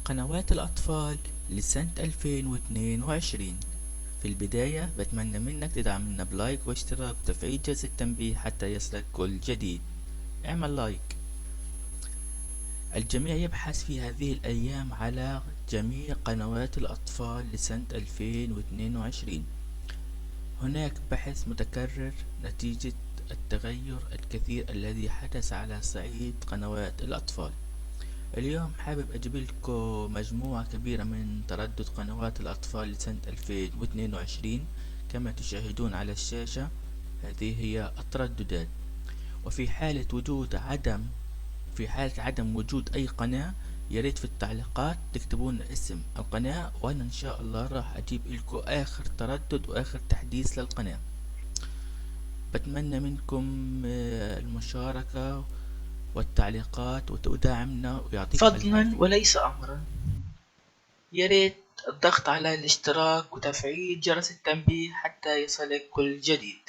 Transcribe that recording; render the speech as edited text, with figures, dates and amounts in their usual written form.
قنوات الأطفال لسنة 2022. في البداية بتمنى منك تدعمنا بلايك واشتراك وتفعيل جرس التنبيه حتى يصلك كل جديد. اعمل لايك. الجميع يبحث في هذه الأيام على جميع قنوات الأطفال لسنة 2022. هناك بحث متكرر نتيجة التغير الكثير الذي حدث على صعيد قنوات الأطفال. اليوم حابب أجيب لكم مجموعة كبيرة من تردد قنوات الأطفال لسنة 2022. كما تشاهدون على الشاشة هذه هي الترددات. وفي حالة وجود عدم في حالة عدم وجود أي قناة، ياريت في التعليقات تكتبون اسم القناة وأنا إن شاء الله راح أجيب لكم آخر تردد وآخر تحديث للقناة. بتمنى منكم المشاركة والتعليقات وتدعمنا ويعطيكم ألف فضلا عافية. وليس أمرا. ياريت الضغط على الاشتراك وتفعيل جرس التنبيه حتى يصلك كل جديد.